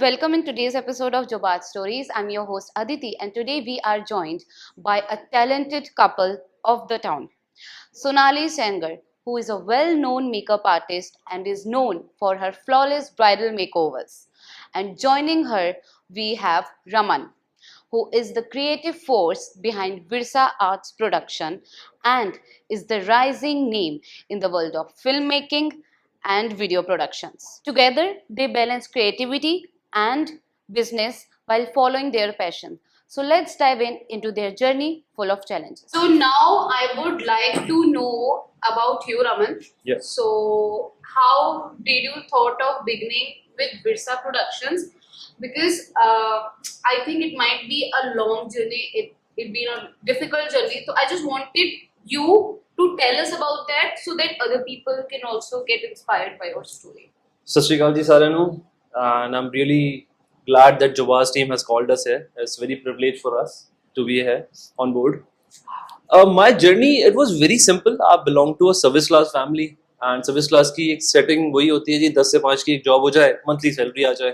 welcome in today's episode of Jobat Stories. I'm your host Aditi, and today we are joined by a talented couple of the town. Sonali Sengar, who is a well-known makeup artist and is known for her flawless bridal makeovers. And joining her, we have Raman, who is the creative force behind Virsa Arts Production and is the rising name in the world of filmmaking and video productions. Together, they balance creativity and business while following their passion. So let's dive into their journey full of challenges. So now I would like to know about you, Raman. Yes. So how did you thought of beginning with Virsa Productions? Because I think it might be a long journey. It been a difficult journey. So I just wanted you to tell us about that so that other people can also get inspired by your story. Sat Shri Akal ji ਸਾਰਿਆਂ ਨੂੰ, and I'm really glad that Jobaz team has called us here. It's very privilege for us to be here on board. My journey, it was very simple. I belong to a service class family and service class की एक setting वही होती है जी 10 से 5 की एक job हो जाए, monthly salary आ जाए.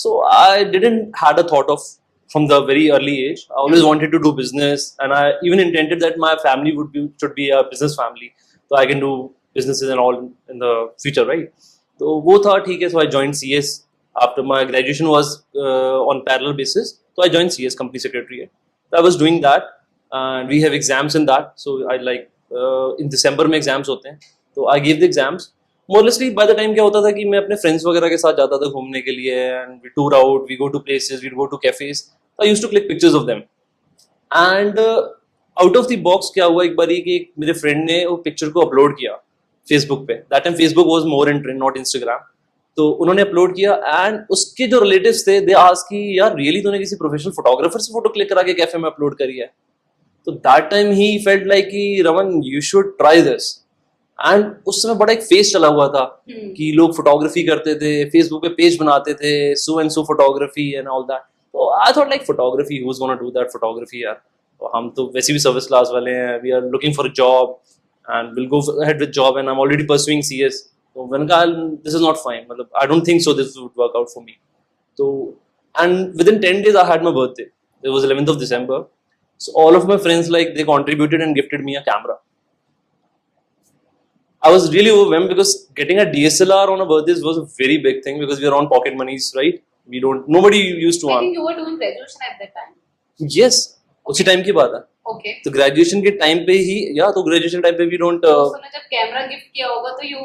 So I didn't had a thought of from the very early age. I always wanted to do business, and I even intended that my family should be a business family, so I can do businesses and all in the future, right? So वो था ठीक है. So I joined CS after my graduation was on parallel basis. So I joined CS company secretary. So I was doing that, and we have exams in that. So I in December में exams होते हैं. So I gave the exams. Mostly by the time क्या होता था कि मैं अपने friends वगैरह के साथ जाता था घूमने के लिए, and we tour out, we go to places, we go to cafes. So I used to click pictures of them. And out of the box क्या हुआ एक बारी कि मेरे friend ने वो picture को upload किया Facebook पे. That time Facebook was more in trend, not Instagram. तो उन्होंने अपलोड किया एंड उसके जो रिलेटिव्स थे दे आस्क्ड कि यार रियली तूने किसी प्रोफेशनल फोटोग्राफर से फोटो क्लिक करा के कैफे में अपलोड करी है. तो दैट टाइम ही फेल्ट लाइक कि Raman you should try this. And उस समय बड़ा एक फेज चला हुआ था कि लोग फोटोग्राफी करते थे, फेसबुक पे पेज बनाते थे, so and so photography and all that. तो I thought like photography, who is gonna do that photography यार. तो हम तो वैसे भी सर्विस क्लास वाले हैं, we are looking for a job and we'll go ahead with job, and I'm already pursuing CS. So when this is not fine, I don't think so this would work out for me. So and within 10 days I had my birthday. It was 11th of December. So all of my friends they contributed and gifted me a camera. I was really overwhelmed because getting a DSLR on a birthday was a very big thing because we are on pocket monies, right? Nobody used to. I think you were doing graduation at that time. Yes, उसी time की बात है. Okay. तो graduation के time पे ही तो graduation time पे भी डोंट उसने जब कैमरा गिफ्ट किया होगा तो you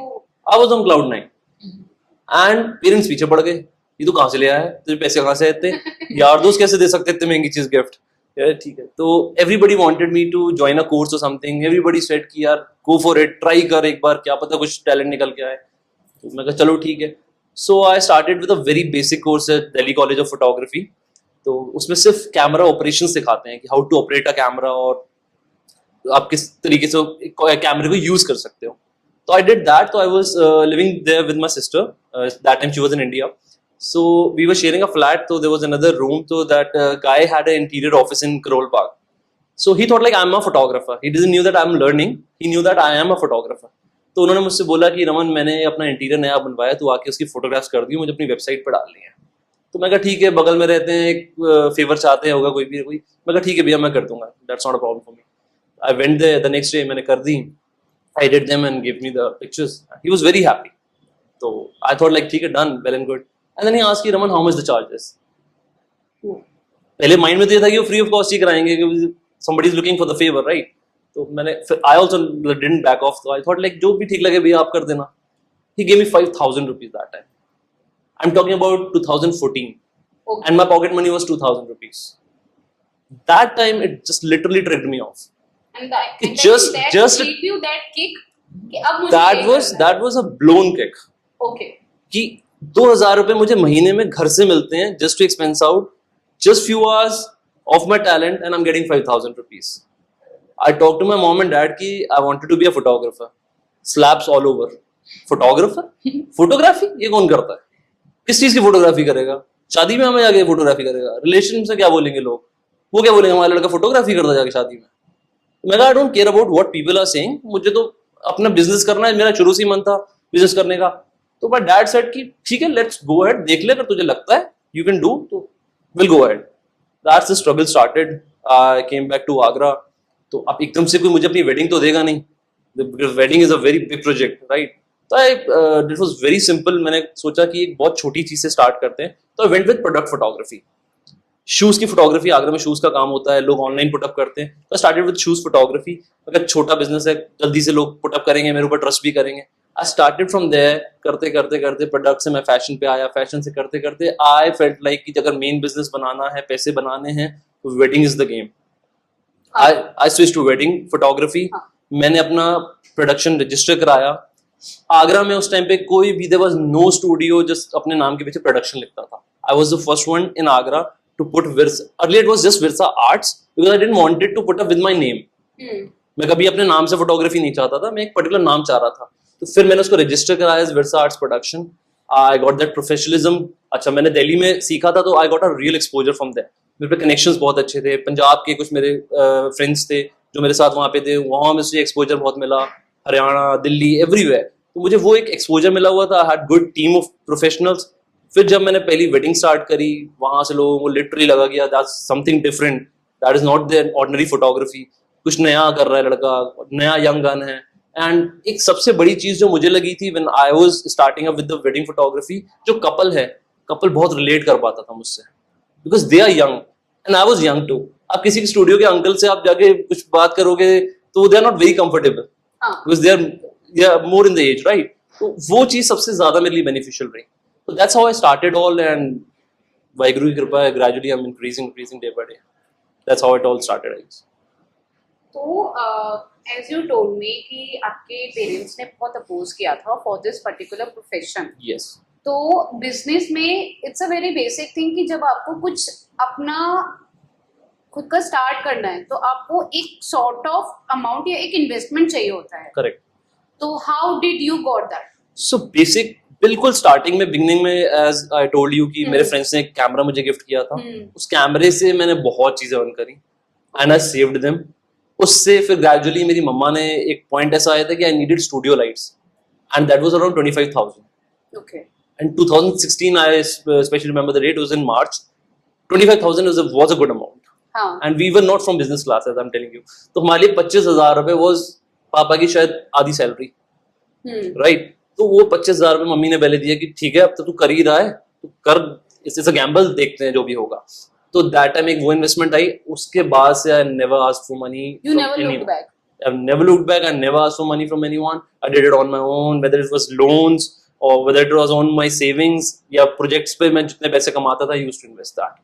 I was on cloud 9 and parents पीछे पड़ गए, ये तो कहां से ले आया है, तुझे पैसे कहां से आते यार दोस्त कैसे दे सकते इतने महंगी चीज गिफ्ट यार. ठीक है. तो everybody wanted me to join a course और समथिंग. एवरीबॉडी सेड कि यार गो फॉर इट, ट्राई कर एक बार, क्या पता कुछ टैलेंट निकल के आए. तो मैं कहा चलो ठीक है. So I started with a very basic course at Delhi College of Photography. तो उसमें सिर्फ कैमरा ऑपरेशन सिखाते हैं कि how to operate a camera और आप किस तरीके से कैमरे को यूज कर सकते हो. तो आई डिड दैट. तो I was living there with my sister. That time she was in India. So we were sharing a flat. तो देयर वाज अनदर रूम. तो that guy had a interior office in Karol Park. So he thought like I am a photographer. He didn't knew that I am learning, he knew that I am a photographer. तो उन्होंने मुझसे बोला कि रमन मैंने अपना interior नया बनवाया, तो आके उसकी फोटोग्राफ्स कर दी, मुझे अपनी वेबसाइट पर डालनी है. तो मैं कहा ठीक है, बगल में रहते हैं, एक फेवर चाहते हैं होगा कोई. मैं कहा ठीक है भैया मैं कर दूंगा, that's not a problem for me. I went there the next day, मैंने कर दी. I did them and give me the pictures. He was very happy. तो आई थॉट लाइक ठीक है, done, well and good. And then he asked Raman how much the charges. पहले mind में तो ये था कि वो फ्री ऑफ कॉस्ट ही कराएंगे क्योंकि somebody is looking for the favour, right. तो मैंने I also didn't back of. तो आई थॉट लाइक जो भी ठीक लगे भैया आप कर देना. He gave me 5000 rupees that time. I'm talking about 2014. Okay. And my pocket money was 2000 rupees. That time it just literally trigged me off. And that just gave you that kick. That was a blown kick. Okay. कि 2000 रुपए मुझे महीने में घर से मिलते हैं just to expense out just few hours of my talent, and I'm getting 5000 rupees. I talked to my mom and dad कि I wanted to be a photographer. Slaps all over. Photographer? Photography? ये कौन करता है? किस चीज की photography करेगा? शादी में हमें जाके फोटोग्राफी करेगा? रिलेशन से क्या बोलेंगे लोग? वो क्या बोलेंगे हमारा लड़का फोटोग्राफी करता जाके शादी में? मैं कहा I don't care about what people are saying, मुझे तो अपना बिजनेस करना है. मेरा शुरू से मन था बिजनेस करने का. तो माय डैड सेड कि ठीक है लेट्स गो अहेड, देख ले अगर तुझे लगता है you can do, तो we'll go ahead. That's the struggle started. I came back to Agra. तो अब एकदम से कोई मुझे अपनी wedding तो देगा नहीं, because wedding is a very big project, right? तो it was very simple. मैंने सोचा कि एक बहुत छोटी चीज से स्टार्ट करते हैं, तो I went with product photography. Shoes की फोटोग्राफी, आगरा में शूज का काम होता है, लोग ऑनलाइन पुटअप करते हैं, तो स्टार्टेड विद शूज फोटोग्राफी. अगर छोटा बिजनेस है, जल्दी से लोग पुटअप करेंगे, मेरे ऊपर ट्रस्ट भी करेंगे. आई स्टार्टेड फ्रॉम देयर, करते करते करते प्रोडक्ट से मैं फैशन पे आया, फैशन से करते करते आई फेल्ट लाइक कि अगर मेन बिजनेस बनाना है, पैसे बनाने हैं, तो wedding is the game. I switch to wedding photography. मैंने अपना प्रोडक्शन रजिस्टर कराया. आगरा में उस टाइम पे कोई भी, there was no studio just अपने नाम के पीछे प्रोडक्शन लिखता था. I was the first one in Agra to put Virsa. Earlier it was just Virsa Arts because I didn't want it to put up with my name. मैं कभी अपने नाम से फोटोग्राफी नहीं चाहता था, मैं एक पर्टिकुलर नाम चाह रहा था. तो फिर मैंने उसको रजिस्टर कराया as Virsa Arts Production. I got that professionalism. अच्छा, मैंने दिल्ली में सीखा था, तो I got a real exposure from there. मेरे पे कनेक्शंस बहुत अच्छे थे. पंजाब के कुछ मेरे फ्रेंड्स थे जो मेरे साथ वहाँ पे थे, वहाँ मुझे एक्सपोजर बहुत मिला. हरियाणा, दिल्ली, एवरीवेयर. तो मुझे वो एक एक्सपोजर मिला हुआ था. I had good team of professionals. फिर जब मैंने पहली वेडिंग स्टार्ट करी, वहां से लोगों को लिटरली लगा कि that's something different, that is not the ordinary photography, कुछ नया कर रहा है लड़का, नया यंग गन है. एंड एक सबसे बड़ी चीज जो मुझे लगी थी when I was starting up with the wedding photography, जो कपल है, कपल बहुत रिलेट कर पाता था मुझसे, because they are young and I was young too. आप किसी के स्टूडियो के अंकल से आप जाके कुछ बात करोगे तो they are not very comfortable, because they are more in the age, right. तो वो चीज सबसे ज्यादा मेरे लिए बेनिफिशियल रही. So that's how I started all, and by Guru Ki Kripa, gradually I'm increasing day by day. That's how it all started, I guess. तो as you told me कि आपके पेरेंट्स ने बहुत अपोज किया था for this particular profession. Yes. तो business में it's a very basic thing कि जब आपको कुछ अपना खुद का स्टार्ट करना है तो आपको एक सॉर्ट ऑफ अमाउंट या एक इन्वेस्टमेंट चाहिए होता है. Correct. तो how did you got that? So basic, बिल्कुल स्टार्टिंग में, बिगनिंग में, एज आई टोल्ड यू कि मेरे फ्रेंड्स ने एक कैमरा मुझे गिफ्ट किया था. उस कैमरे से मैंने बहुत चीजें अर्न करी एंड आई सेव्ड देम. उससे फिर ग्रेजुअली मेरी मम्मा ने एक पॉइंट ऐसा आया था कि I needed studio lights, and that was around 25,000. Okay. And 2016 I specially remember the date, was in March. 25,000 was a good amount. हाँ. And we were not from business class, as I'm telling you. तो हमारे लिए 25,000 रुपए was पापा की शायद आधी salary, right. तो वो 25,000 रुपए मम्मी ने पहले दिया कि ठीक है, अब तो तू कर ही रहा है, तू कर, इससे गैम्बल, देखते हैं जो भी होगा. तो दैट टाइम एक वो इन्वेस्टमेंट आई. उसके बाद से I never asked for money. You never looked back. I've never looked back. I never asked for money from anyone. I did it on my own, whether it was loans or whether it was on my savings या projects पे मैं जितने पैसे कमाता था, I used to invest that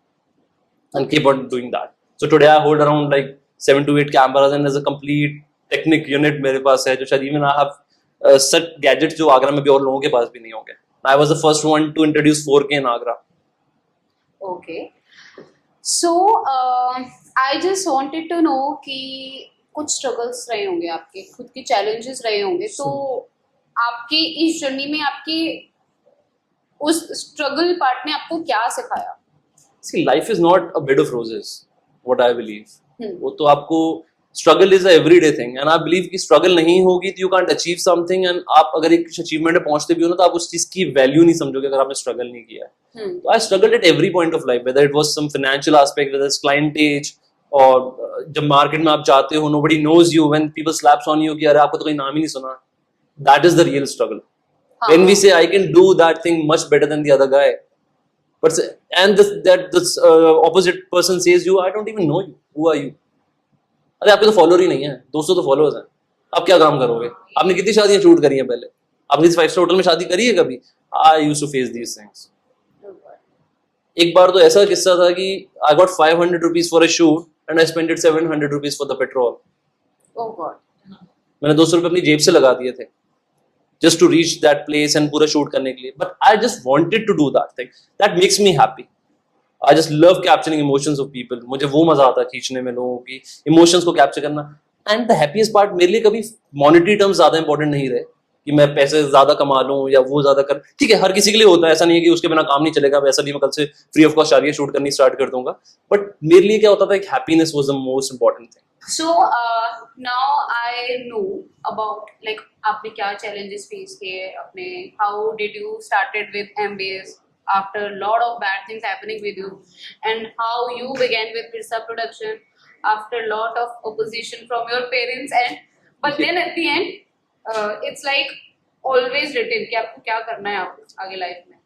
and keep on doing that. So today I hold around like 7 to 8 cameras, and there's a complete Technic unit मेरे पास है, जो शायद even I have such gadgets जो आगरा में भी और लोगों के पास भी नहीं होंगे. I was the first one to introduce 4K in Agra. Okay. So I just wanted to know कि कुछ struggles रहे होंगे आपके, खुद के challenges रहे होंगे, तो आपके इस जर्नी में आपके उस struggle part ने आपको क्या सिखाया? See, life is not a bed of roses, what I believe. वो तो आपको struggle is a everyday thing, and I believe कि struggle नहीं होगी तो you can't achieve something, and आप अगर एक achievement पे पहुंचते भी हो ना, तो आप उस चीज की value नहीं समझोगे अगर आपने struggle नहीं किया है. तो I struggled at every point of life, whether it was some financial aspect, whether it's clientage, और जब मार्केट में आप जाते हो, nobody knows you, when people slaps on you कि अरे आपको तो कोई नाम ही नहीं सुना. That is the real struggle. When we say I can do that thing much better than the other guy, but and this opposite person says you, I don't even know you. Who are you? अरे आपके तो follower ही नहीं है, 200 तो followers हैं, आप क्या काम करोगे? आपने कितनी शादियां शूट करी हैं पहले? आपने 5 स्टार होटल में शादी करी है कभी? I used to face these things. एक बार तो ऐसा किस्सा था कि I got 500 rupees for a shoot and I spended 700 rupees for the petrol. Oh god. मैंने 200 रुपए अपनी जेब से लगा दिए थे just to reach that place and पूरा शूट करने के लिए. But I just wanted to do that thing. That makes me happy. I just love capturing emotions of people. मुझे वो मजा आता है खींचने में लोगों की emotions को कैप्चर करना. And the happiest part, मेरे लिए कभी monetary terms ज्यादा important नहीं रहे कि मैं पैसे ज्यादा कमा लूं या वो ज्यादा कर. ठीक है, हर किसी के लिए होता है, ऐसा नहीं है कि उसके बिना काम नहीं चलेगा. वैसा नहीं, मैं कल से फ्री ऑफ कॉस्ट शादियां शूट करनी स्टार्ट कर दूंगा. बट मेरे लिए क्या होता था, एक happiness was the most important thing. So now I know about like आपने क्या challenges face किए अपने, how did you started with MBAs, after a lot of bad things happening with you, and how you began with Birsa production after a lot of opposition from your parents, and but then at the end it's like always written कि आपको क्या करना है आगे life में,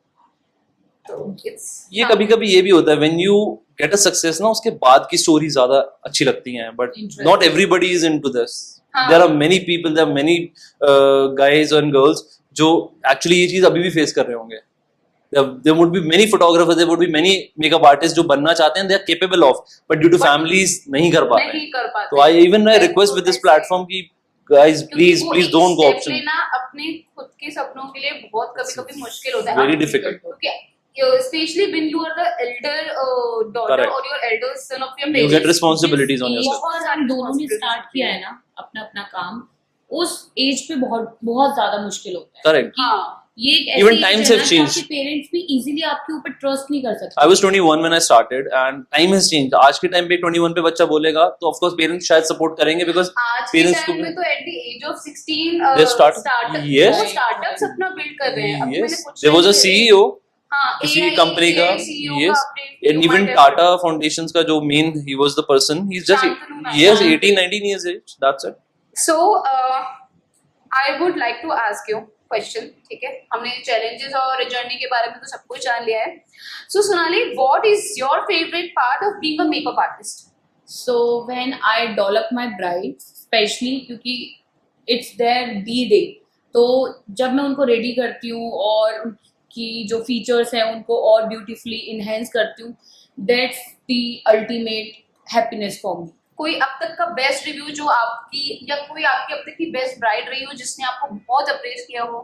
तो it's ये कभी कभी ये भी होता है when you get a success ना, उसके बाद की स्टोरी ज्यादा अच्छी लगती हैं, but Interesting. Not everybody is into this. हाँ. There are many people, there are many guys and girls जो एक्चुअली ये चीज अभी भी फेस कर रहे होंगे. there would be many photographers, there would be many makeup artists जो बनना चाहते हैं, they are capable of, but due to But families नहीं कर पाते. नहीं कर पाते. तो I request with this platform कि guys please don't go option. लेना अपने खुद के सपनों के लिए बहुत कभी-कभी मुश्किल होता है. Very difficult. क्योंकि especially when you are the elder daughter Correct. or your elder son of your You parents. get responsibilities on yourself. और हम दोनों ने स्टार्ट किया है ना अपना अपना काम, उस एज पे बहुत बहुत ज्यादा मुश्किल होता है. Correct. हाँ. ये एक Even ऐसी times age है have ना कि changed. आपके पेरेंट्स भी इजीली आपके ऊपर ट्रस्ट नहीं कर सकते. I was 21 when I started and time has changed. आज के टाइम पे 21 पे बच्चा बोलेगा तो of course parents शायद सपोर्ट करेंगे because आज के parents टाइम को में तो at the age of 16 They start- yes. वो startups अपना build कर रहे हैं. अभी yes, मैंने कुछ there was a time CEO हाँ, किसी AI कंपनी का, CEO yes, का अपने and even human Tata Foundations का जो main he was the person, he's just Shantanu Mehta. yes 18-19 years age, that's it. So I would like to ask you question, ठीक है? हमने challenges और journey के बारे में तो सब कुछ जान लिया है. So Sonali, what is your favorite part of being a makeup artist? So when I doll up my brides, especially क्योंकि it's their D-Day, तो जब मैं उनको रेडी करती हूँ और उनकी जो फीचर्स हैं उनको और ब्यूटीफुली इनहेंस करती हूँ, that's the ultimate happiness for me. कोई अब तक का बेस्ट रिव्यू जो आपकी या कोई आपकी अब तक की बेस्ट ब्राइड रही हो जिसने आपको बहुत अप्रेस किया हो?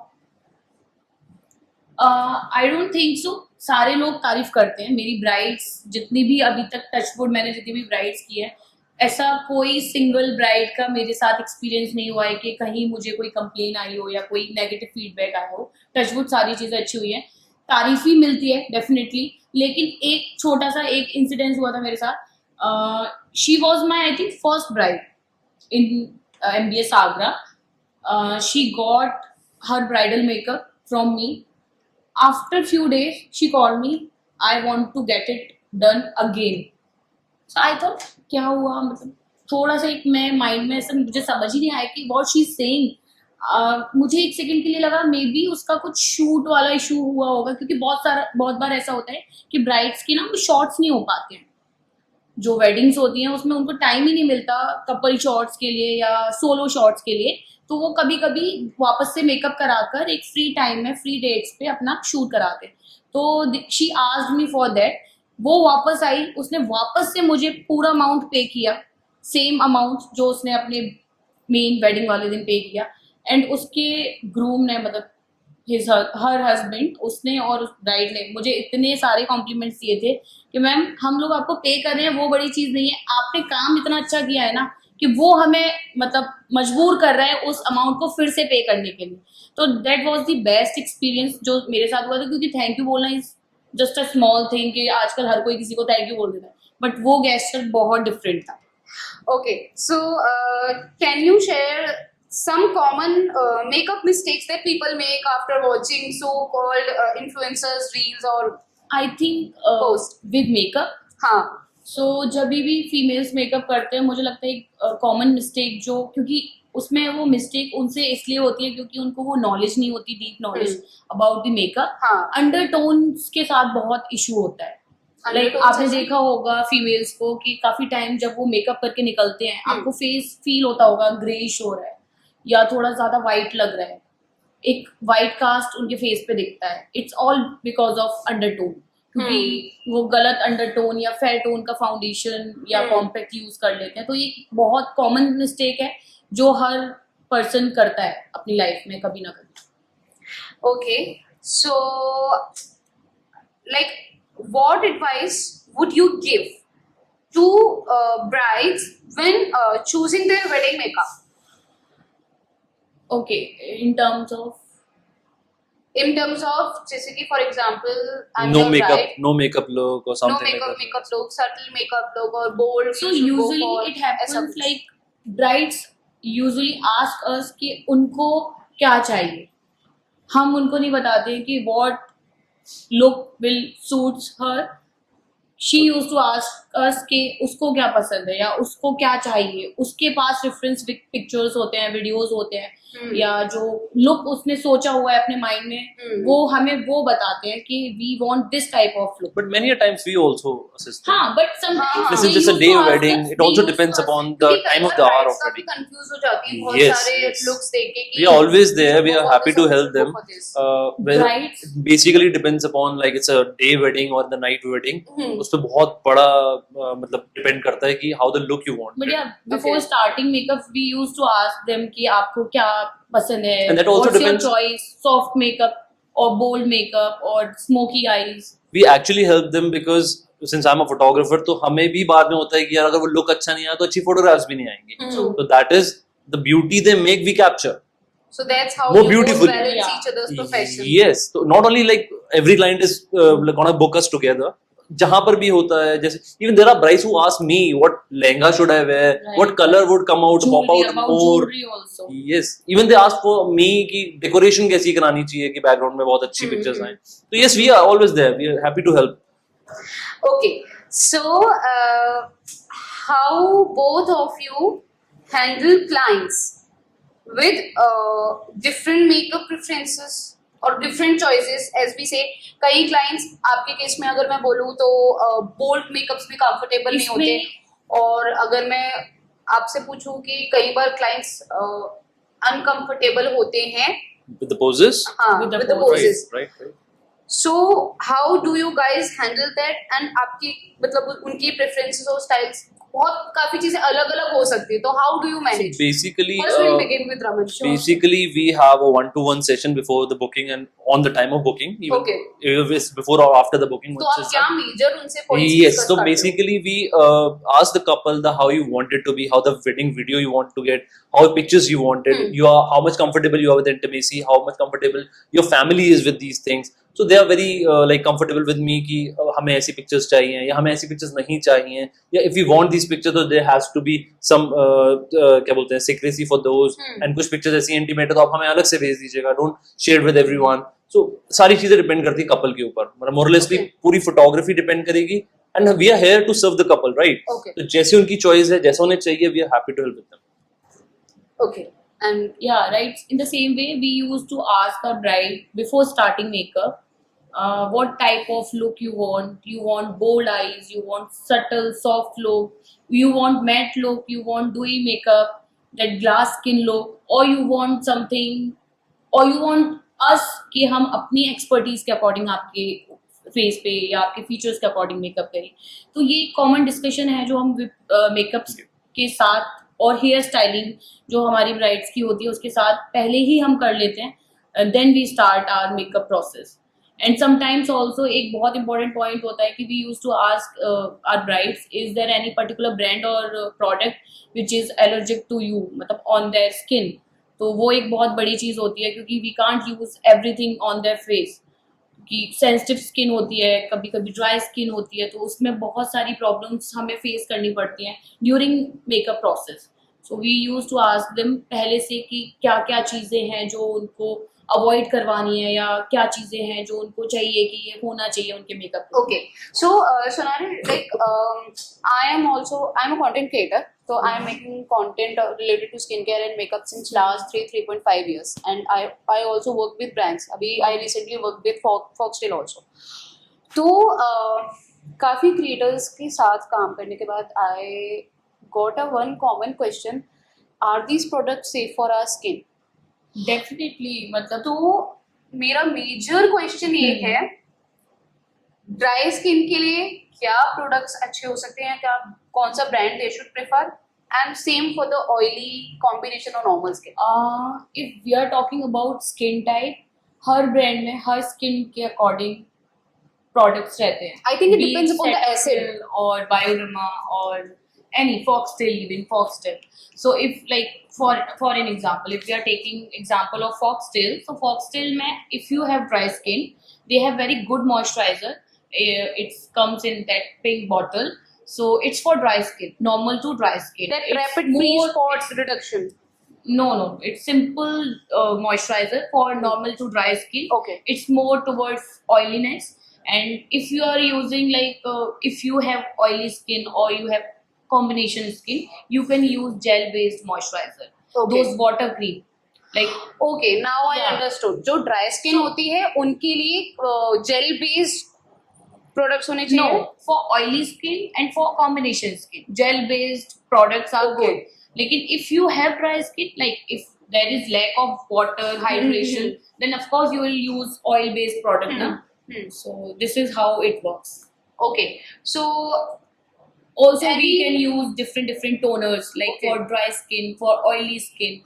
I don't think so. सारे लोग तारीफ करते हैं मेरी ब्राइड्स, जितनी भी अभी तक टचवुड मैंने जितनी भी ब्राइड्स की है, ऐसा कोई सिंगल ब्राइड का मेरे साथ एक्सपीरियंस नहीं हुआ है कि कहीं मुझे कोई कंप्लेन आई हो या कोई नेगेटिव फीडबैक आया हो. टचवुड सारी चीज़ें अच्छी हुई हैं, तारीफ ही मिलती है डेफिनेटली. लेकिन एक छोटा सा एक इंसिडेंस हुआ था मेरे साथ. She was my I think first bride in MBS Agra. She got her bridal makeup from me. After few days, she called me. I want to get it done again. So I thought, क्या हुआ, मतलब थोड़ा सा एक मैं mind में ऐसा मुझे समझ ही नहीं आया कि what she's saying. मुझे एक सेकंड के लिए लगा मे बी उसका कुछ शूट वाला इशू हुआ होगा, क्योंकि बहुत बार ऐसा होता है कि ब्राइड्स के ना वो शॉट्स नहीं हो पाते हैं. जो वेडिंग्स होती हैं उसमें उनको टाइम ही नहीं मिलता कपल शॉट्स के लिए या सोलो शॉट्स के लिए, तो वो कभी कभी वापस से मेकअप कराकर एक फ्री टाइम में फ्री डेट्स पे अपना शूट कराते. तो she asked me for that. वो वापस आई, उसने वापस से मुझे पूरा अमाउंट पे किया, सेम अमाउंट जो उसने अपने मेन वेडिंग वाले दिन पे किया. एंड उसके ग्रूम ने, मतलब हर हस्बैंड, उसने और उस ब्राइड ने मुझे इतने सारे कॉम्प्लीमेंट्स दिए थे कि मैम हम लोग आपको पे कर रहे हैं वो बड़ी चीज़ नहीं है, आपने काम इतना अच्छा किया है ना कि वो हमें मतलब मजबूर कर रहा है उस अमाउंट को फिर से पे करने के लिए. तो that was the best experience जो मेरे साथ हुआ था, क्योंकि थैंक यू बोलना is just a small thing कि आजकल हर कोई किसी को थैंक यू बोल देता है, बट वो गेस्चर बहुत डिफरेंट था. Okay, so can you share some common makeup mistakes that people make after watching so-called influencers reels or I think Post. With makeup. हाँ सो जब भी फीमेल्स मेकअप करते हैं, मुझे लगता है एक कॉमन मिस्टेक जो, क्योंकि उसमें वो मिस्टेक उनसे इसलिए होती है क्योंकि उनको वो नॉलेज नहीं होती, deep knowledge about the makeup. हाँ अंडरटोन्स के साथ बहुत इशू होता है. लाइक Undertones आपने ऐसे? देखा होगा फीमेल्स को कि काफी टाइम जब वो मेकअप करके निकलते हैं, हम्म. आपको फेस फील होता होगा ग्रेइश हो रहा है या थोड़ा ज्यादा वाइट लग रहा है, एक वाइट कास्ट उनके फेस पे दिखता है. It's all because of undertone, क्योंकि वो गलत अंडरटोन या फेयर टोन का फाउंडेशन या कॉम्पैक्ट यूज कर लेते हैं. तो ये बहुत कॉमन मिस्टेक है जो हर पर्सन करता है अपनी लाइफ में कभी ना कभी. Okay, so like what advice would you give to brides when choosing their wedding makeup? Okay, in terms of In terms of जैसे कि for example I'm No your makeup, bride, no makeup look or no something makeup, like that. makeup look, subtle makeup look or bold. So you should go usually for it happens ऐसा कुछ. like brides usually ask us कि उनको क्या चाहिए. हम उनको नहीं बताते कि what look will suits her. She used to ask us कि उसको क्या पसंद है या उसको क्या चाहिए, उसके पास रेफरेंस पिक्चर्स होते हैं, वीडियोस होते हैं, या जो लुक उसने सोचा हुआ है अपने माइंड में, वो हमें वो बताते हैं कि we want this type of look. But many a times we also assist them. हाँ, but sometimes This they is just a used day to ask wedding. us, It also they used depends to ask upon us. the क्योंकि time कई of the bar hour brides of काफी wedding. Confuse हो जाती हैं बहुत Yes, सारे yes. looks देख के कि We are always there. We go are for happy this to or help go them. for this. Well, Brides. basically depends upon like it's a day wedding or the night wedding. उस पे बहुत बड़ा मतलब depend करता है कि how the look you want. But yeah, before Okay. starting makeup, we used to ask them कि आपको क्या पसंद है, And that also what's depends- your choice, soft makeup or bold makeup or smoky eyes. We actually help them because since I'm a photographer, तो हमें भी बाद में होता है कि यार अगर वो look अच्छा नहीं आया तो अच्छी photographs भी नहीं आएंगी. True. So that is the beauty they make, we capture. So that's how More you both beautifully. balance Yeah. each other's profession. Yes, so not only like every client is like gonna book us together. जहाँ पर भी होता है जैसे even there are brides who ask me what lehenga should I wear, Right. what color would come out, pop Jewelry, out about more. jewelry also. Yes, even they ask for me कि decoration कैसी करानी चाहिए कि background में बहुत अच्छी pictures आए. So yes, we are always there. We are happy to help. Okay, so how both of you handle clients with different makeup preferences or different choices, as we say. कई clients आपके case में अगर मैं बोलूँ तो bold makeups में comfortable नहीं होते, और अगर मैं आपसे पूछूं कि कई बार clients uncomfortable होते हैं With the poses. हाँ With the with the poses. poses. Right. So how do you guys handle that? And आपकी मतलब उनकी preferences और styles बहुत काफी चीजें अलग अलग हो सकती है, तो how do you manage? Basically, First we'll begin with Raman. basically we have a one-to-one session before the booking and on the time of booking, even Okay. if it's before or after the booking. तो once आप it's क्या done. major उनसे points Yes, discuss so करते हो? basically we ask the couple the how you want it to be, how the wedding video you want to get, how pictures you wanted, you are how much comfortable you are with intimacy, how much comfortable your family is with these things. So they are very like comfortable with me कि हमें ऐसी pictures चाहिए या हमें ऐसी pictures नहीं चाहिए, या if we want these pictures तो there has to be some क्या बोलते हैं secrecy for those, and कुछ pictures ऐसी intimate है तो आप हमें अलग से भेज दीजिएगा, don't share with everyone. So सारी चीजें डिपेंड करती है कपल के ऊपर, मतलब मोरलेसली Okay. पूरी फोटोग्राफी डिपेंड करेगी, and we are here to serve the couple, right? Okay. तो जैसे उनकी चॉइस है, जैसा उन्हें चाहिए, we are happy to help with them. Okay. And Yeah, right. In the same way, we used to ask our bride before starting makeup, what type of look you want. You want bold eyes, you want subtle, soft look, you want matte look, you want dewy makeup, that glass skin look, or you want something, or you want us कि हम अपनी expertise के according आपके face पे या आपके features के according makeup करें. तो ये कॉमन डिस्कशन है जो हम मेकअप के साथ और हेयर स्टाइलिंग जो हमारी ब्राइड्स की होती है उसके साथ पहले ही हम कर लेते हैं. Then we start our makeup process. And sometimes also एक बहुत इंपॉर्टेंट पॉइंट होता है कि we use to ask our brides is there any particular brand और product which is allergic to you, मतलब ऑन देयर स्किन. तो वो एक बहुत बड़ी चीज़ होती है क्योंकि we can't use everything on their face. कि सेंसिटिव स्किन होती है, कभी कभी ड्राई स्किन होती है, तो उसमें बहुत सारी प्रॉब्लम्स हमें फेस करनी पड़ती हैं during makeup process. So we use to ask them पहले से कि क्या क्या चीज़ें हैं जो उनको अवॉइड करवानी है या क्या चीज़ें हैं जो उनको चाहिए कि ये होना चाहिए उनके makeup. okay, so Sonali, like I'm a content creator, so I am making content related to skincare and makeup since last 3.5 years, and I also work with brands. अभी I recently worked with Foxtail also. तो काफी creators के साथ काम करने के बाद I got a one common question: are these products safe for our skin? Definitely, मतलब तो मेरा मेजर क्वेश्चन ये है, ड्राई स्किन के लिए क्या प्रोडक्ट्स अच्छे हो सकते हैं, क्या कौन सा brand they should prefer, and same for the oily combination और normal skin. If we are talking about skin type, हर ब्रांड में हर स्किन के अकॉर्डिंग प्रोडक्ट्स रहते हैं. I think it Be depends upon the Cetaphil acid. or Bioderma or any Foxtail, even Foxtail. So if like for an example, if we are taking example of Foxtail, so Foxtail में if you have dry skin, they have very good moisturizer. It comes in that pink bottle. So it's for dry skin, normal to dry skin. That It's rapid freeze more- spot reduction. No, it's simple moisturizer for normal to dry skin. Okay. It's more towards oiliness. And if you are using if you have oily skin or you have combination skin, you can use gel based moisturizer. Okay. Those water cream. Like okay now I Yeah. Understood. जो dry skin होती है उनके लिए gel based products होने चाहिए. no, for oily skin and for combination skin, gel based products are Okay. good. लेकिन if you have dry skin, like if there is lack of water, hydration, then of course you will use oil based product. Na? So this is how it works. Okay so Also, Any- we can use different toners, like Okay. for dry skin, for oily skin.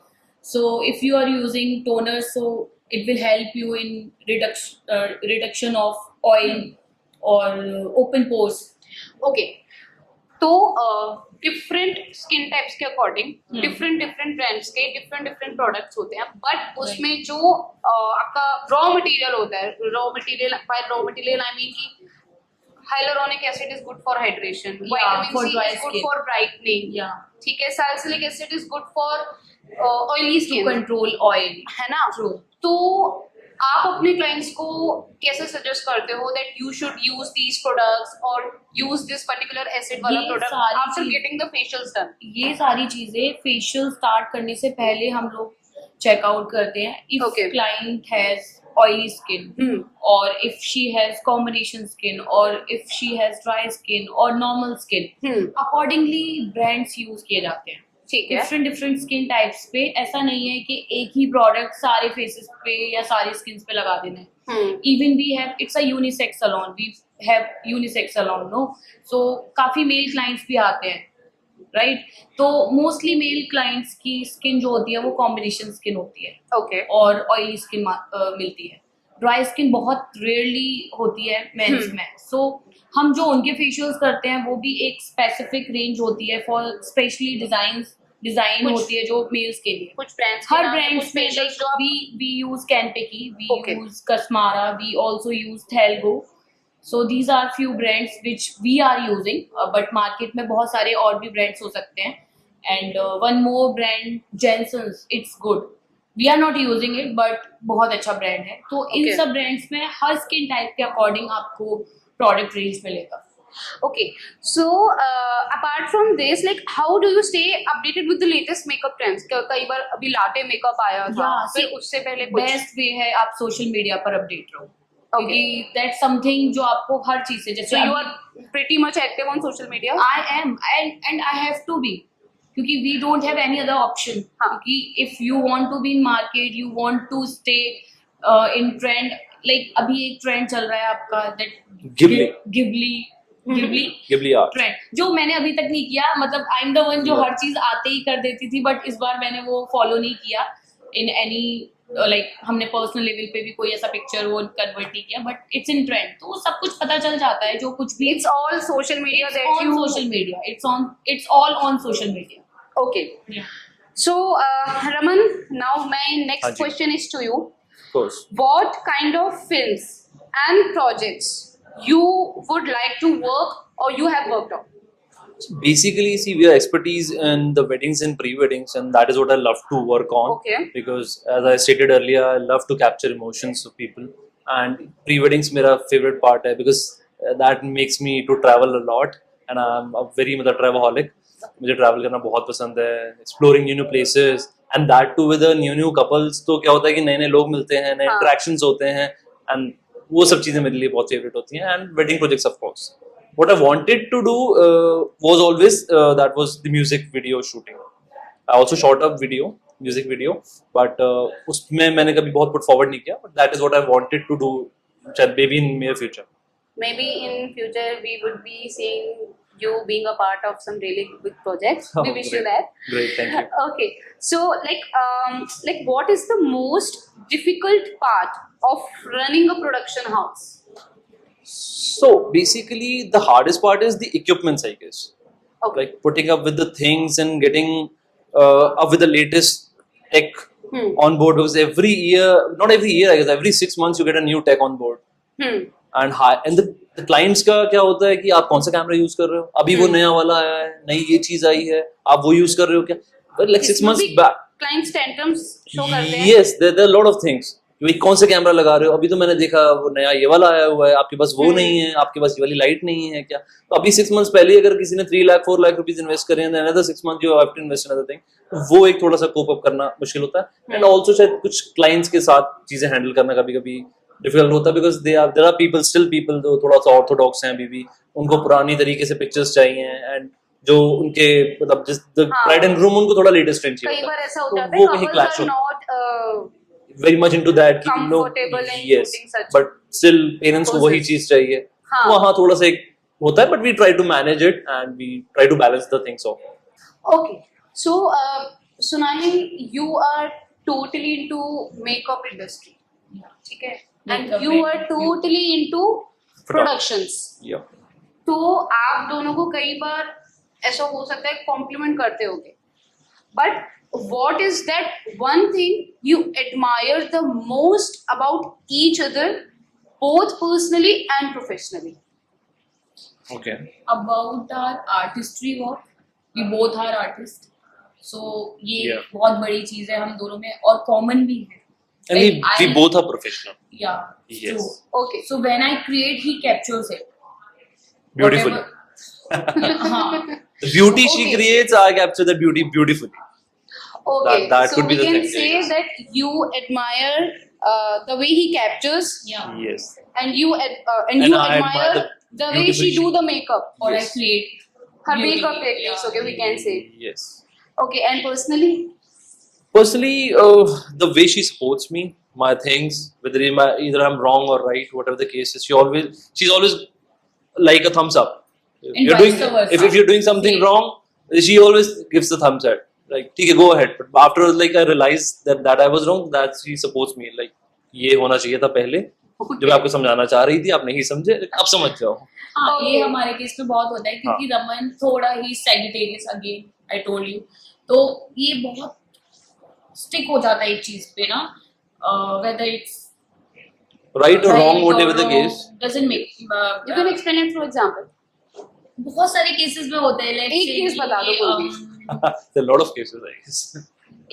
So if you are using toners, so it will help you in reduction of oil or open pores. Okay तो different skin types के according different brands के different products होते हैं, but उसमें जो आपका raw material होता है, by raw material I mean कि hyaluronic acid is good for hydration, Yeah, vitamin for C dry is good skin. for brightening, Yeah, ठीक है, salicylic acid is good for oily to skin, control oil. है ना. True. तो आप अपने clients को कैसे सजेस्ट करते हो that you should use these products और यूज दिस पर्टिकुलर एसिड वाला ये प्रोडक्ट सारी आफ्टर चीज- गेटिंग द फेशियल्स डन? ये सारी चीजें फेशियल स्टार्ट करने से पहले हम लोग चेकआउट करते हैं. If Okay. Client has oily skin or if she has combination skin or if she has dry skin or normal skin, accordingly brands use किए जाते हैं. ठीक है. डिफरेंट स्किन टाइप्स पे. ऐसा नहीं है कि एक ही प्रोडक्ट सारे फेसेस पे या सारी स्किन पे लगा देना है. Even we have, it's a unisex salon, we have unisex salon, no? So काफी मेल क्लाइंट्स भी आते हैं, राइट? तो मोस्टली मेल क्लाइंट्स की स्किन जो होती है वो कॉम्बिनेशन स्किन होती है ओके और ऑयली स्किन मिलती है. ड्राई स्किन बहुत रेयरली होती है मेंस में. सो हम जो उनके फेशियल्स करते हैं वो भी एक स्पेसिफिक रेंज होती है फॉर स्पेशली डिजाइन कुछ- होती है जो मेल्स के लिए. कुछ ब्रांड्स हर ब्रांड्स में फेशियल्स जो आप we use Kanpeki, we Okay. use Kasmara, we also use Thelgo. So these are few brands which we are using, but market में बहुत सारे और भी brands हो सकते हैं. And one more brand, Jensens, it's good. We are not using it, but बहुत अच्छा brand है. तो इन Okay. सब brands में हर skin type के according आपको product range मिलेगा. Okay, so apart from this, like how do you stay updated with the latest makeup trends? कई बार अभी लाटे मेकअप आया था, Yeah, फिर see, उससे पहले कुछ. बेस्ट वे है आप सोशल मीडिया पर अपडेट रहो. Okay. क्योंकि दैट समथिंग जो आपको हर चीज से, जैसे So you are pretty much active on social media? I am and I have to be, क्योंकि we don't have any other option. हाँ. क्योंकि if you want to be in market, you want to stay in trend. Like अभी एक trend चल रहा है आपका, that Ghibli. Ghibli art. Trend, जो मैंने अभी तक नहीं किया. मतलब आई एम द वन जो Yeah. हर चीज आते ही कर देती थी, बट इस बार मैंने वो फॉलो नहीं किया इन एनी, लाइक हमने पर्सनल लेवल पे भी कोई ऐसा पिक्चर वो कन्वर्ट नहीं किया. बट इट्स इन ट्रेंड, तो सब कुछ पता चल जाता है जो कुछ भी. It's all social media It's that on you. social media. It's all on social media. Okay. Yeah. So Raman, now my हाँ next ji. question is to you. Of course. What kind of films and projects you would like to work or you have worked on? Basically, see, we are expertise in the weddings and pre-weddings, and that is what I love to work on. Okay. Because as I stated earlier, I love to capture emotions of people, and pre-weddings मेरा favorite part है because that makes me to travel a lot, and I'm a very मतलब travelaholic. मुझे travel करना बहुत पसंद है, exploring new places, and that too with the new couples. तो क्या होता है कि नए नए लोग मिलते हैं, नए हाँ. interactions होते हैं, and वो सब चीजें मेरे लिए बहुत favorite होती हैं. And wedding projects, of course. What I wanted to do was always that was the music video shooting. I also shot a music video, but उसमें मैंने कभी बहुत put forward नहीं किया. But that is what I wanted to do, maybe in near future. Maybe in future we would be seeing you being a part of some really big projects. We Oh, wish you great. that. Great, thank you. Okay, so like what is the most difficult part of running a production house? So basically, the hardest part is the equipments, I guess. Okay. Like putting up with the things and getting up with the latest tech on board. Because every year, not every year, I guess, every 6 months you get a new tech on board. And the clients का क्या होता है कि आप कौन सा camera use कर रहे हो, अभी वो नया वाला आया है, नई ये चीज आई है, आप वो यूज कर रहे हो क्या. But like 6 months back, clients tantrums show करते हैं. Yes, there are a lot of things. भाई कौन सा कैमरा लगा रहे हो? अभी तो मैंने देखा वो नया ये वाला आया हुआ है, आपके पास वो नहीं है, आपके पास ये वाली लाइट नहीं है क्या? तो अभी 6 months पहले अगर किसी ने 3 लाख 4 लाख रुपीस इन्वेस्ट करे हैं, another 6 months you have to invest in another thing, वो एक थोड़ा सा कोप अप करना मुश्किल होता है. एंड ऑल्सो शायद कुछ क्लाइंट्स के साथ चीजें हैंडल करना कभी कभी डिफिकल्ट होता है, because there are people still people जो थोड़ा सा ऑर्थोडॉक्स हैं अभी भी, उनको पुरानी तरीके से पिक्चर्स चाहिए एंड जो उनके मतलब जिस ब्राइड एंड ग्रूम उनको थोड़ा लेटेस्ट ट्रेंड चाहिए कई बार होता ऐसा है, हो जाता तो है वो कहीं couples क्लैश are होता है not very much into that कि comfortable in yes, shooting such but still parents को वही poses. चीज चाहिए. हाँ. वहाँ थोड़ा सा एक होता है, but we try to manage it and we try to balance the things off. Okay, so Sonali, you are totally into makeup industry, ठीक है, and Makeup you and are totally into productions. Yeah. तो आप दोनों को कई बार ऐसा हो सकता है कॉम्प्लीमेंट करते होगे, but what is that one thing you admire the most about each other, both personally and professionally? Okay. About our artistry work, we both are artists, so ये Yeah. बहुत बड़ी चीज है हम दोनों में और common भी है. And Like, we I- both are professional. Yeah. Yes. True. Okay. So when I create, he captures it. Beautifully. Whatever- हाँ. The beauty she Okay. creates, I capture the beauty beautifully. Okay, That so could be we the can thing, say yes. that you admire the way he captures, Yeah. Yes. and you and And you I admire admire the way beautiful she do the makeup, Or Yes. I create. her beauty. makeup techniques. Yeah. Okay, we can say. Yes. Okay, and personally, Personally, the way she supports me, my things, whether either I'm wrong or right, whatever the case is, she's always like a thumbs up. If And you're vice doing, versa. if you're doing something Same. wrong, she always gives the thumbs up. Like, ठीक है, go ahead. But after like I realized that I was wrong, that she supports me. Like, ये होना चाहिए था पहले. जो मैं आपको समझाना चाह रही थी, आप नहीं समझे, अब समझ जाओ. हाँ Okay. ये हमारे केस में बहुत होता है क्योंकि रमन थोड़ा ही Sagittarius again I told you, तो ये बहुत स्टिक हो जाता है एक चीज पे ना, whether it's Right or wrong, whatever the case. Doesn't make you can explain it through example. बहुत सारे केसेस में होते हैं. Let's एक say case बता दो कि, कोई भी. There are a lot of cases, I guess.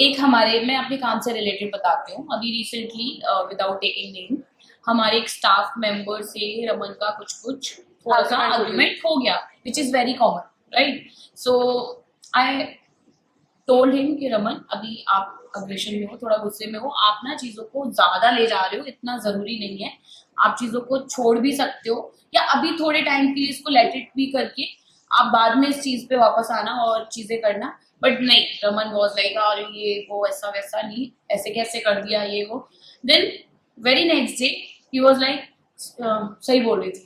एक हमारे, मैं अपने काम से रिलेटेड बताती हूँ. अभी रिसेंटली विदाउट टेकिंग नेम हमारे एक स्टाफ मेंबर से रमन का कुछ थोड़ा सा Argument हो गया. आर्गुमेंट हो गया, which is very common, right. So I told him कि रमन अभी आप अग्रेशन में हो, थोड़ा गुस्से में हो, आप ना चीजों को ज्यादा ले जा रहे हो, इतना जरूरी नहीं है, आप चीजों को छोड़ भी सकते हो या अभी थोड़े टाइम के लिए इसको लेट इट भी करके आप बाद में इस चीज पे वापस आना और चीजें करना. बट नहीं, रमन वॉज लाइक अरे ये वो ऐसा वैसा नहीं, ऐसे कैसे कर दिया ये वो. Then very next day he was like सही बोल रही थी,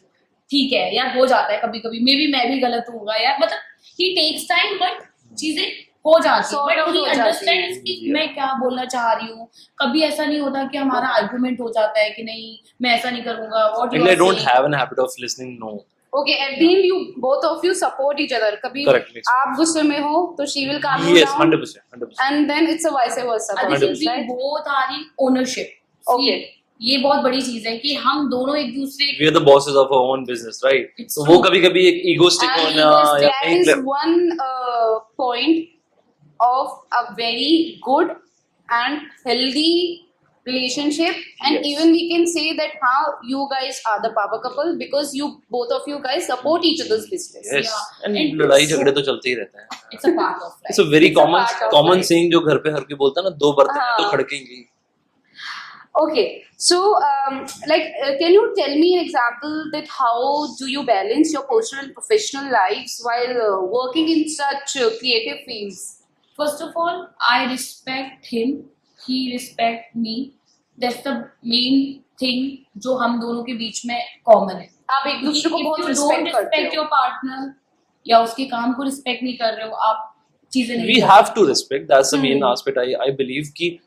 ठीक है यार, हो जाता है कभी कभी, मे बी मैं भी गलत होगा यार, मतलब ही टेक्स टाइम बट चीजें हो जाती है. Sort बट out ही हो जाती अंडरस्टैंड्स हैं. कि मैं क्या बोलना चाह रही हूँ. कभी ऐसा नहीं होता कि हमारा आर्गुमेंट हो जाता है कि नहीं मैं ऐसा नहीं करूंगा, what you Like, I are don't saying. have an habit of listening. No. Okay, at the end you both of you support each other. कभी Correct, yes. आप गुस्से में हो तो she will calm you Yes, down, 100%. 100%. and then it's a vice versa. Additionally, right? both are in ownership. Okay. See, ये बहुत बड़ी चीज है कि हम दोनों एक दूसरे We are the bosses of our own business, right? It's तो वो true. कभी-कभी एक egoistic And होना या that कहीं is पे- one point of a very good and healthy relationship, and Yes. even we can say that how you guys are the power couple because you both of you guys support each other's business. Yes. Yeah. And And लड़ाई so- झगड़े तो चलते ही रहते हैं. it's a part of life. It's a very It's a common part of common life. saying जो घर पे हर कोई बोलता है ना, दो बर्तन हैं तो हाँ. खड़केंगे. Okay, so can you tell me an example that how do you balance your personal and professional lives while working in such creative fields? First of all, I respect him, he respect me. That's the main thing जो हम दोनों के बीच में common है. आप एक दूसरे को बहुत If you रिस्पेक्ट don't करते respect हो. your partner या उसके काम को रिस्पेक्ट नहीं कर रहे हो, आप चीजें नहीं We कर have to respect. That's the main Hmm. aspect. I believe कि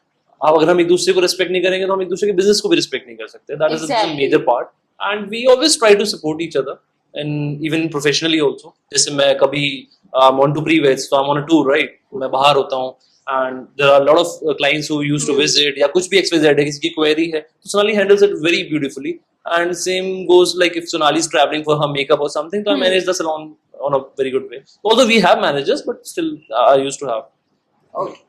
अब अगर हम एक दूसरे को रिस्पेक्ट नहीं करेंगे तो हम एक दूसरे के बिजनेस को भी रिस्पेक्ट नहीं कर सकते. That is a Exactly. major part. And we always try to support each other. And even professionally also. जैसे मैं कभी I'm on to pre-veg, so I'm on a tour, right? मैं बाहर होता हूँ. And there are a lot of clients who used to visit या कुछ भी XYZ है, किसी की query है, तो Sonali handles it very beautifully. And same goes like if Sonali is traveling for her makeup or something, so I manage the salon on a very good way. Although we have managers, but still I used to have. Okay.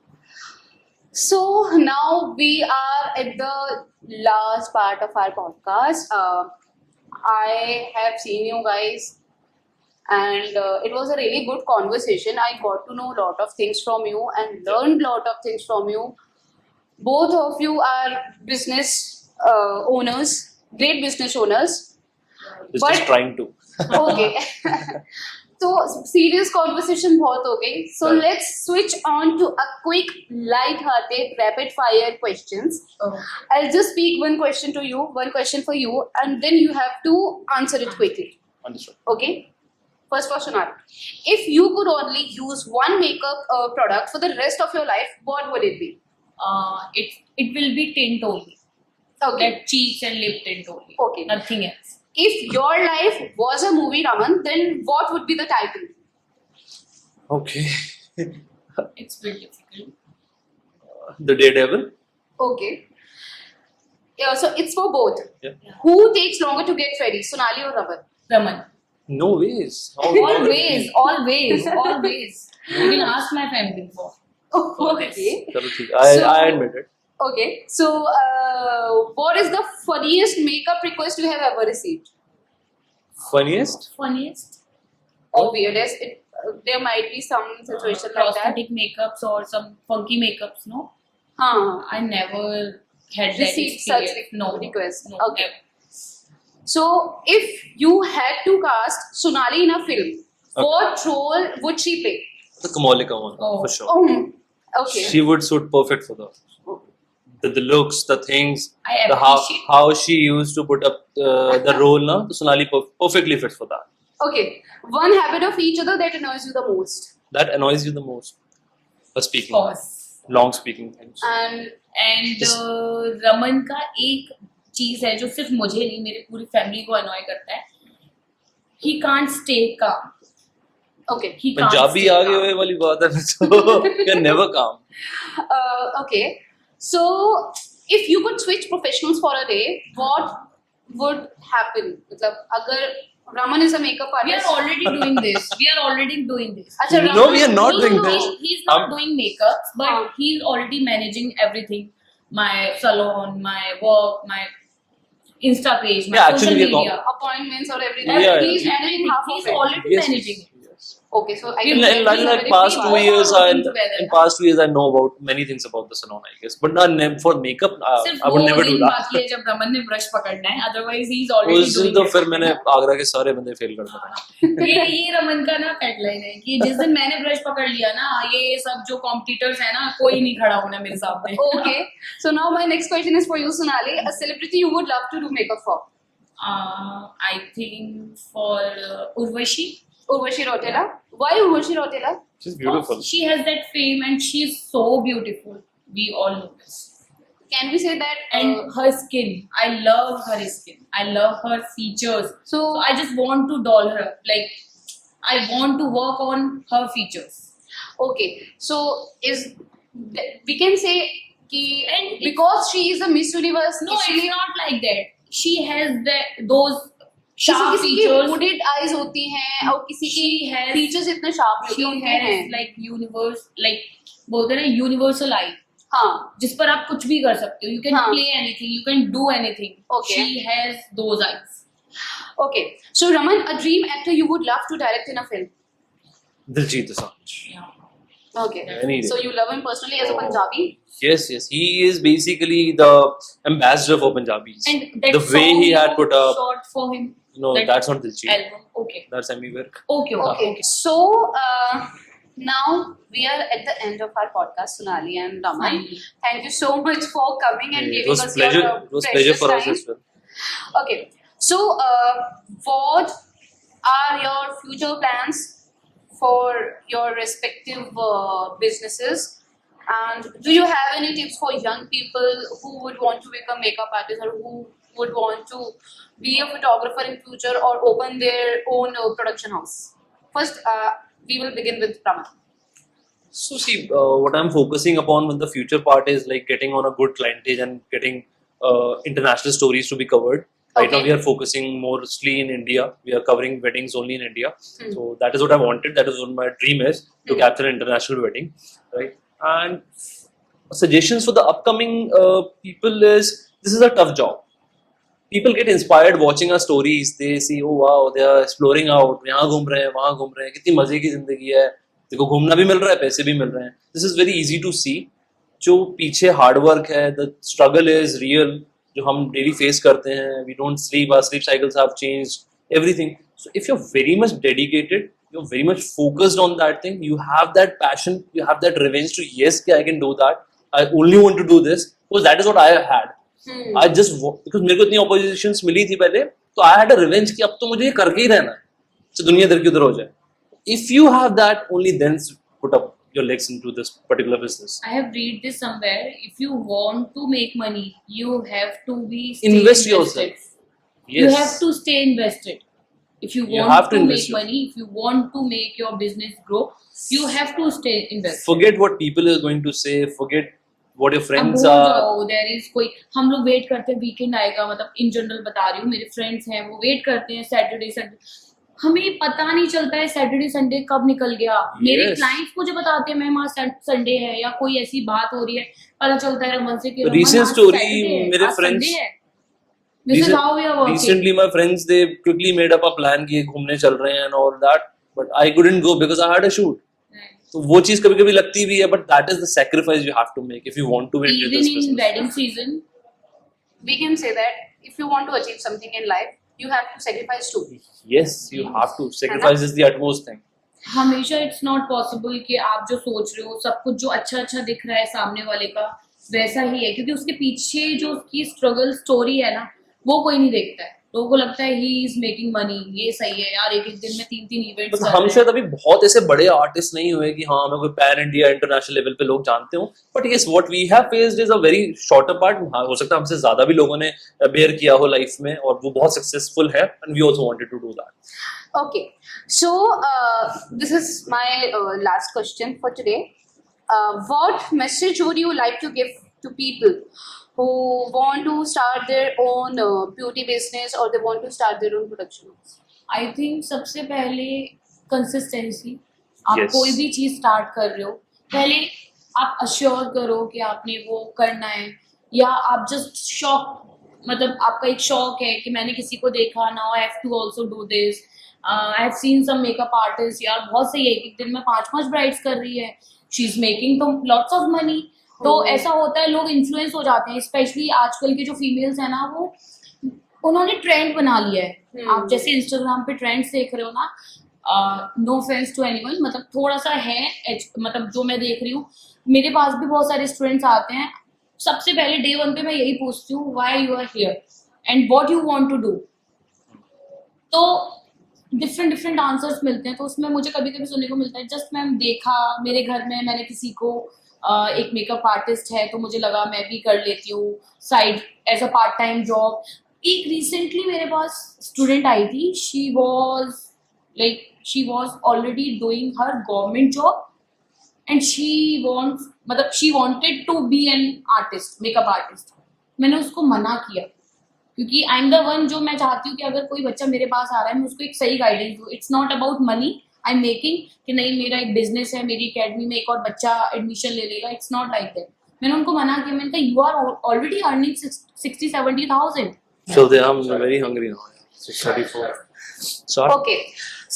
So now we are at the last part of our podcast. I have seen you guys, and it was a really good conversation. I got to know a lot of things from you and learned a lot of things from you. Both of you are business owners, great business owners. Just But trying to. okay. So serious conversation बहुत हो गई. So Correct. let's switch on to a quick, light-hearted, rapid-fire questions. Oh. I'll just speak one question to you, one question for you, and then you have to answer it quickly. Understood. Okay? First for Sonal. If you could only use one makeup product for the rest of your life, what would it be? It will be tint only. Okay. Like cheeks and lip tint only. Okay. Nothing else. If your life was a movie, Raman, then what would be the title? Okay. It's very difficult. The Daredevil. Okay. Yeah, so it's for both. Yeah. Who takes longer to get ready, Sonali or Raman? Raman. No ways. Always, always, always. You can ask my family for. Okay. चलो ठीक. So- I admit it. Okay. So, what is the funniest makeup request you have ever received? Funniest? Funniest? Or weirdest? There might be some situation like that. Prosthetic makeups or some funky makeups, no? Huh. I never had that Received such experience. No request. No, Okay. never. So, if you had to cast Sonali in a film, what role would she play? The Kamalika one, Oh. for sure. Okay. She would suit perfect for the looks, the things, I the how appreciate she used to put up the role. Na, the Sonali perfectly fits for that. Okay. One habit of each other that annoys you the most. That annoys you the most. Speaking, pause. long speaking things. And and Raman का एक चीज है जो सिर्फ मुझे नहीं मेरे पूरी फैमिली को अनॉय करता है he can't stay calm okay. ही पंजाबी आ गए वाली बात है तो can never calm. Okay. So, if you could switch professionals for a day, what would happen? मतलब अगर Raman is a makeup we artist. are already doing this अच्छा, No, Raman- we are not doing no, this. he's not Um, doing makeup but हाँ. he's already managing everything my salon my work my Insta page my Yeah, social actually we are media appointments or everything. Yeah, He's managing half he's of it. already Yes, managing it. yes. Okay, so I In, can in, like, he's a like very past free 2 man. years, working together. in past 2 years, I know about many things about the salon, I guess. But not for makeup, सिर्फ I would वो never do दिन that. बाकी है जब रमन ने brush पकड़ना है otherwise he is already उस दिन तो फिर मैंने आगरा के सारे बंदे फेल कर दिए. ये रमन का ना हेडलाइन है कि जिस दिन मैंने ब्रश पकड़ लिया ना ये सब जो कॉम्पिटिटर्स है ना कोई नहीं खड़ा होना मेरे सामने Okay, so now my next question is for you, Sonali. A celebrity you would love to do makeup for? I think for Urvashi Urvashi Rotela. Why Urvashi Rotela? She's beautiful. she has that fame and she's so beautiful we all know this Can we say that? and her skin I love her skin I love her features So, so I just want to doll her like I want to work on her features okay, so we can say कि And because she is a Miss Universe. no इसलिए it's not like that she has those किसी sharp किसी की features wooded eyes होती हैं और किसी की She has- features इतने sharp नहीं she होते उनके has हैं. like universe like बोलते हैं ना universal eye हाँ. जिस पर आप कुछ भी कर सकते हो you can हाँ. play anything you can do anything Okay. she has those eyes Okay. So Raman, a dream actor you would love to direct in a film. Diljit Dosanjh. Okay. Any day. So you love him personally as a Oh. Punjabi. Yes, yes. He is basically the ambassador for Punjabis. and that The way song he had you put up. shot for him No, that that's not Diljit. album okay That's Amy Virk. okay Okay. So now we are at the end of our podcast, Sonali and Raman. Finally. Thank you so much for coming and It giving was us pleasure. your It was pleasure precious for time. us as well. Okay. So what are your future plans for your respective businesses? And do you have any tips for young people who would want to become makeup artists or who would want to be a photographer in future or open their own production house? First, we will begin with Raman. So see, what I'm focusing upon with the future part is like getting on a good clientage and getting international stories to be covered. Right now Okay. we are focusing mostly in India. We are covering weddings only in India. Hmm. So that is what I wanted. That is what my dream is to Hmm. capture an international wedding, right? And suggestions for the upcoming people is, this is a tough job. People get inspired watching our stories. They see, oh wow, they are exploring out. यहाँ घूम रहे हैं, वहाँ घूम रहे हैं. कितनी मजे की जिंदगी है. देखो घूमना भी मिल रहा है, पैसे भी मिल रहे हैं. This is very easy to see. जो पीछे hard work है, the struggle is real. जो हम daily face करते हैं. We don't sleep. Our sleep cycles have changed. Everything. So if you're very much dedicated, you're very much focused on that thing. You have that passion. You have that revenge to, yes, I can do that. I only want to do this, because that is what I had. I just, because मेरे को इतनी oppositions मिली थी पहले, तो I had a revenge कि अब तो मुझे ये करके ही रहना है, तो दुनिया इधर की उधर हो जाए. If you have that, only then put up your legs into this particular business. I have read this somewhere. If you want to make money, you have to be Invest invested. yourself. You Yes. have to stay invested. If you You want have to to invest make your- money, if you want to make your business grow, you have to stay invested. Forget what people are going to say. Forget what your अब friends भूल are. जाओ, there is कोई, हम लोग wait करते हैं weekend आएगा, मतलब इन जनरल बता रही हूँ, मेरे फ्रेंड्स हैं वो वेट करते हैं सैटरडे संडे. हमें पता नहीं चलता है सैटरडे संडे कब निकल गया. मेरे Yes. क्लाइंट्स मुझे बताते हैं मैम आज संडे है, या कोई ऐसी बात हो रही है, पता चलता है रमन से कि रमन Recent आज story, Saturday है, मेरे आज friends- Sunday है. This is how we are working. Recently, my friends, they quickly made up a plan कि घूमने चल रहे हैं and all that, but I couldn't go because I had a shoot. तो वो चीज कभी कभी लगती भी है, but that is the sacrifice you have to make if you want to win Even this in business. wedding season, We can say that if you want to achieve something in life, you have to sacrifice too. Yes, you have to. Sacrifice is the utmost thing. हमेशा it's not possible कि आप जो सोच रहे हो सब कुछ जो अच्छा अच्छा दिख रहा है सामने वाले का वैसा ही है, क्योंकि उसके पीछे जो उसकी स्ट्रगल स्टोरी है ना, वो कोई नहीं देखता है. लोगों को लगता है ही इज मेकिंग मनी, ये सही है यार, एक एक दिन में 3-3 इवेंट्स But हम शायद अभी बहुत ऐसे बड़े आर्टिस्ट नहीं हुए कि हाँ हमें कोई पैन इंडिया इंटरनेशनल लेवल पे लोग जानते हो. But yes, what we have faced is a very shorter part. हाँ, हो सकता है हमसे ज्यादा भी लोगों ने बेयर किया हो लाइफ में, और वो बहुत सक्सेसफुल है, and we also wanted to do that. Okay, so this is my last question for today. What message would you like to give to people who want to start their own beauty business, or they want to start their own production house? I think सबसे पहले consistency. आप Yes. कोई भी चीज start कर रहे हो, पहले आप अश्योर करो कि आपने वो करना है, या आप जस्ट शौक, मतलब आपका एक शौक है कि मैंने किसी को देखा, now I have to also do this. I have seen some makeup artist, यार बहुत सही है, एक दिन में 5-5 ब्राइड्स कर रही है, शी इज मेकिंग तो लॉट्स ऑफ मनी. तो ऐसा होता है, लोग इन्फ्लुएंस हो जाते हैं, स्पेशली आजकल के जो फीमेल्स हैं ना, वो उन्होंने ट्रेंड बना लिया है. आप जैसे इंस्टाग्राम पे ट्रेंड्स देख रहे हो ना, नो ऑफेंस टू एनीवन, मतलब थोड़ा सा है मतलब जो मैं देख रही हूँ, मेरे पास भी बहुत सारे स्टूडेंट्स आते हैं. सबसे पहले डे 1 पे मैं यही पूछती हूँ, why you are here and what you want to do. तो डिफरेंट आंसर्स मिलते हैं. तो उसमें मुझे कभी कभी सुनने को मिलता है, जस्ट मैम देखा मेरे घर में, मैंने किसी को एक मेकअप आर्टिस्ट है तो मुझे लगा मैं भी कर लेती हूँ side as a part time job. एक रिसेंटली मेरे पास स्टूडेंट आई थी, she was already doing her government job and she wanted to be an artist, makeup artist. मैंने उसको मना किया, क्योंकि आई एम द वन, जो मैं चाहती हूँ कि अगर कोई बच्चा मेरे पास आ रहा है मैं उसको एक सही गाइडेंस दूँ. It's not about money I am making, कि नहीं मेरा एक बिजनेस है, मेरी अकेडमी में एक और बच्चा एडमिशन ले लेगा. It's not like that. मैंने उनको मना किया, मैंने कहा you are already earning 60-70,000. So I'm very hungry now. 6:34. So Okay,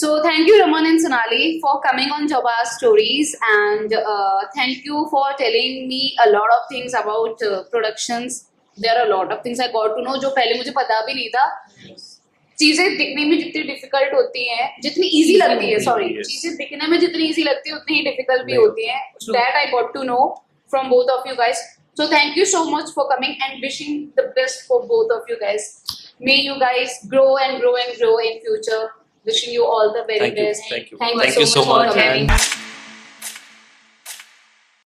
so thank you Raman and Sonali for coming on Jobaz Stories, and thank you for telling me a lot of things about productions. There are a lot of things I got to know जो पहले मुझे पता भी नहीं था. चीजें दिखने में जितनी डिफिकल्ट होती हैं, जितनी इजी लगती है, सॉरी, Yes. चीजें दिखने में जितनी इजी लगती है उतनी ही डिफिकल्ट भी नहीं होती हैं. That I got to know from both of you guys. So thank you so much for coming, and wishing the best for both of you guys. May you guys grow and grow and grow in future. Wishing you all the very Thank you. best. Thank you. Thank Thank you you so so much for much. coming. And